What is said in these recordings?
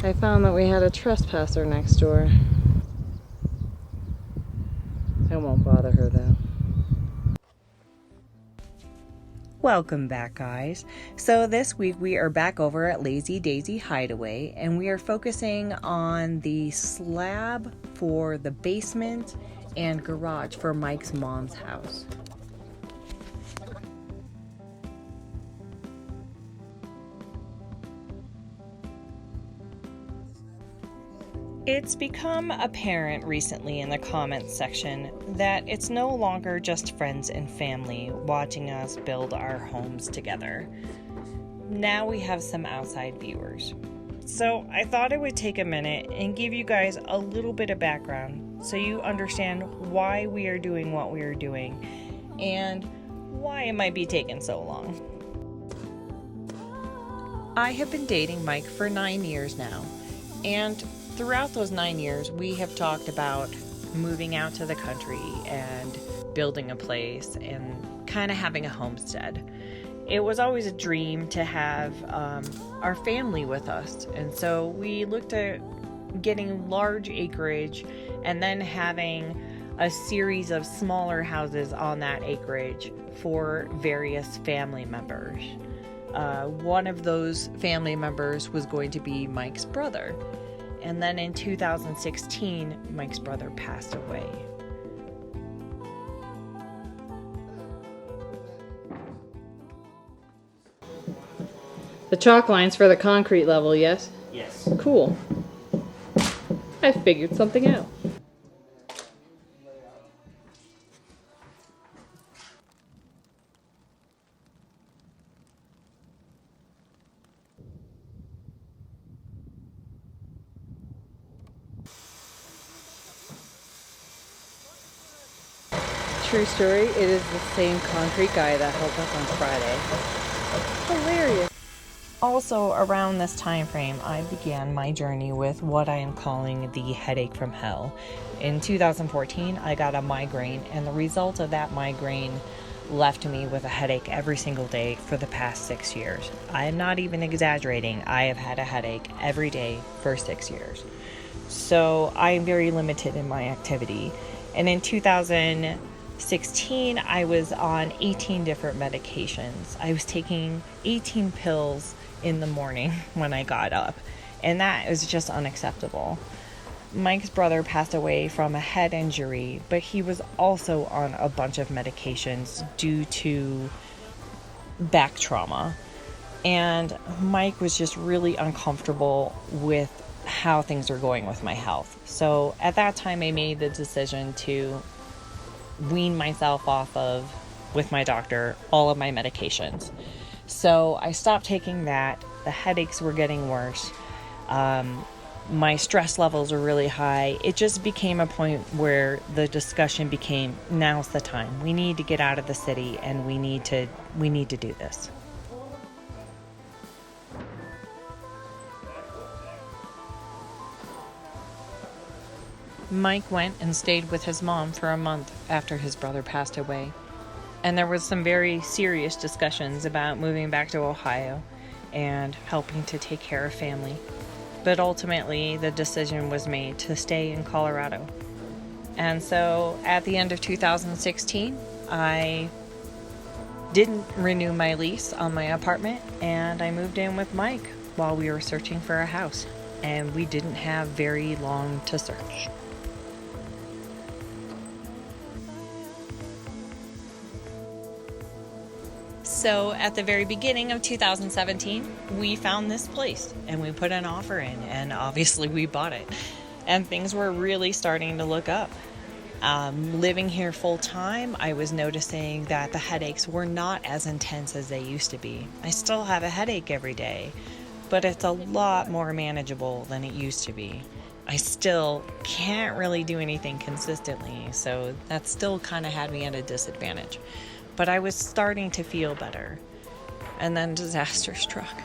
I found that we had a trespasser next door. I won't bother her though. Welcome back, guys. So this week we are back over at Lazy Daisy Hideaway, and we are focusing on the slab for the basement and garage for Mike's mom's house. It's become apparent recently in the comments section that it's no longer just friends and family watching us build our homes together. Now we have some outside viewers. So I thought I would take a minute and give you guys a little bit of background so you understand why we are doing what we are doing and why it might be taking so long. I have been dating Mike for 9 years now, and throughout those 9 years, we have talked about moving out to the country and building a place and kind of having a homestead. It was always a dream to have our family with us, and so we looked at getting large acreage and then having a series of smaller houses on that acreage for various family members. One of those family members was going to be Mike's brother. And then in 2016, Mike's brother passed away. The chalk lines for the concrete level, yes? Yes. Cool. I figured something out. True story, it is the same concrete guy that helped us on Friday. Hilarious. Also, around this time frame, I began my journey with what I am calling the headache from hell. In 2014, I got a migraine, and the result of that migraine left me with a headache every single day for the past 6 years. I am not even exaggerating. I have had a headache every day for 6 years. So I am very limited in my activity. And in 2016, I was on 18 different medications. I was taking 18 pills in the morning when I got up, and that was just unacceptable. Mike's brother passed away from a head injury, but he was also on a bunch of medications due to back trauma. And Mike was just really uncomfortable with how things were going with my health. So at that time, I made the decision to wean myself off of, with my doctor, all of my medications. So I stopped taking that. The headaches were getting worse. My stress levels were really high. It just became a point where the discussion became, now's the time. We need to get out of the city, and we need to do this. Mike went and stayed with his mom for a month after his brother passed away. And there was some very serious discussions about moving back to Ohio and helping to take care of family. But ultimately, the decision was made to stay in Colorado. And so at the end of 2016, I didn't renew my lease on my apartment, and I moved in with Mike while we were searching for a house. And we didn't have very long to search. So at the very beginning of 2017, we found this place and we put an offer in, and obviously we bought it. And things were really starting to look up. Living here full time, I was noticing that the headaches were not as intense as they used to be. I still have a headache every day, but it's a lot more manageable than it used to be. I still can't really do anything consistently, so that still kind of had me at a disadvantage. But I was starting to feel better. And then disaster struck.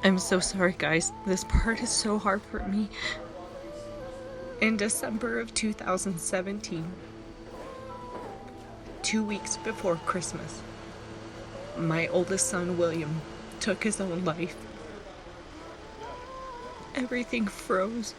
I'm so sorry, guys. This part is so hard for me. In December of 2017, 2 weeks before Christmas, My oldest son, William, took his own life. Everything froze.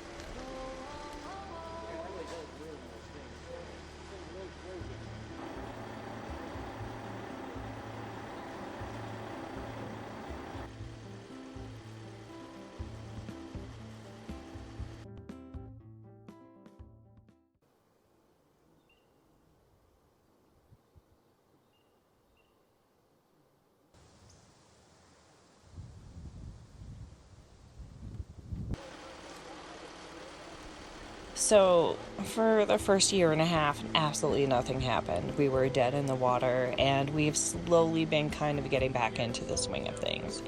So, for the first year and a half, absolutely nothing happened. We were dead in the water, and we've slowly been kind of getting back into the swing of things.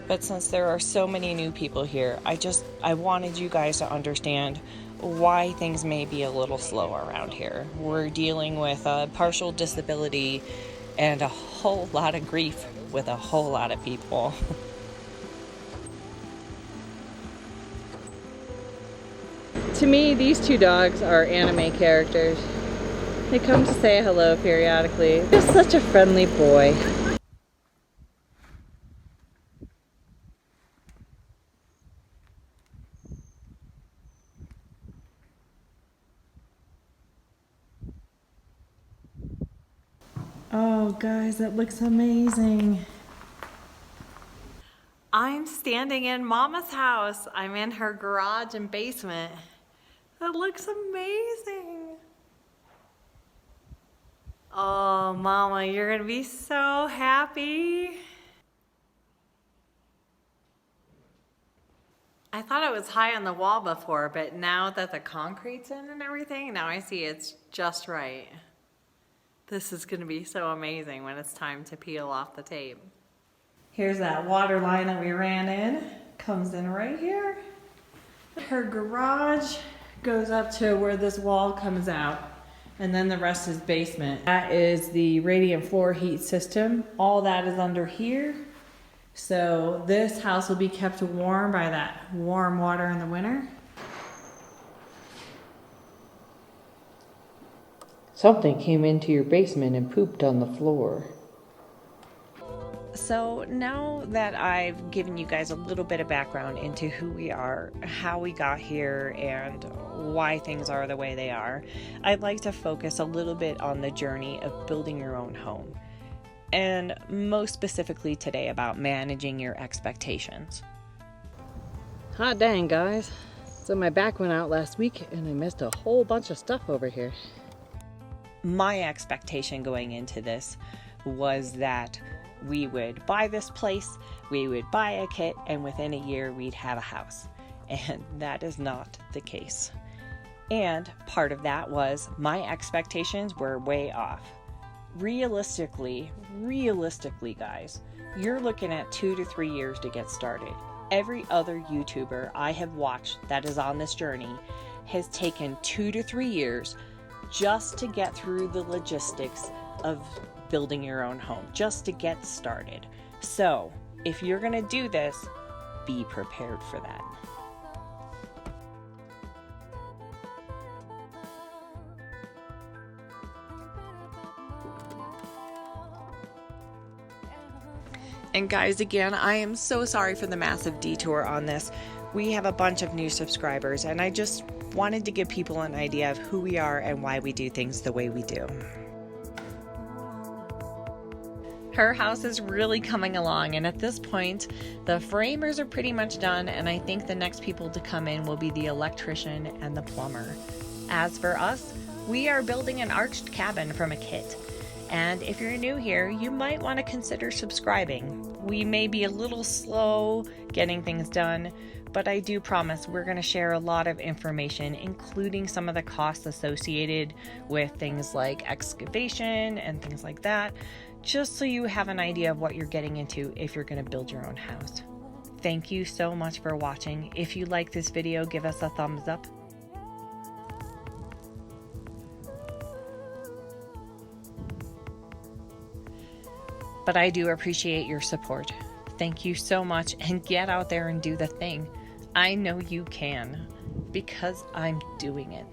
But since there are so many new people here, I wanted you guys to understand why things may be a little slow around here. We're dealing with a partial disability and a whole lot of grief with a whole lot of people. To me, these two dogs are anime characters. They come to say hello periodically. They're such a friendly boy. Oh, guys, that looks amazing. I'm standing in Mama's house. I'm in her garage and basement. That looks amazing. Oh, Mama, you're gonna be so happy. I thought it was high on the wall before, but now that the concrete's in and everything, now I see it's just right. This is gonna be so amazing when it's time to peel off the tape. Here's that water line that we ran in. Comes in right here. Her garage goes up to where this wall comes out, and then the rest is basement. That is the radiant floor heat system. All that is under here. So this house will be kept warm by that warm water in the winter. Something came into your basement and pooped on the floor. So now that I've given you guys a little bit of background into who we are, how we got here, and why things are the way they are, I'd like to focus a little bit on the journey of building your own home. And most specifically today about managing your expectations. Hot dang, guys. So my back went out last week and I missed a whole bunch of stuff over here. My expectation going into this was that we would buy this place, we would buy a kit, and within a year we'd have a house. And that is not the case. And part of that was my expectations were way off. Realistically, guys, you're looking at 2 to 3 years to get started. Every other YouTuber I have watched that is on this journey has taken 2 to 3 years just to get through the logistics of building your own home, just to get started. So, if you're gonna do this, be prepared for that. And guys, again, I am so sorry for the massive detour on this. We have a bunch of new subscribers, and I just wanted to give people an idea of who we are and why we do things the way we do. Her house is really coming along, and at this point, the framers are pretty much done, and I think the next people to come in will be the electrician and the plumber. As for us, we are building an arched cabin from a kit. And if you're new here, you might want to consider subscribing. We may be a little slow getting things done, but I do promise we're going to share a lot of information, including some of the costs associated with things like excavation and things like that, just so you have an idea of what you're getting into if you're going to build your own house. Thank you so much for watching. If you like this video, give us a thumbs up. But I do appreciate your support. Thank you so much, and get out there and do the thing. I know you can, because I'm doing it.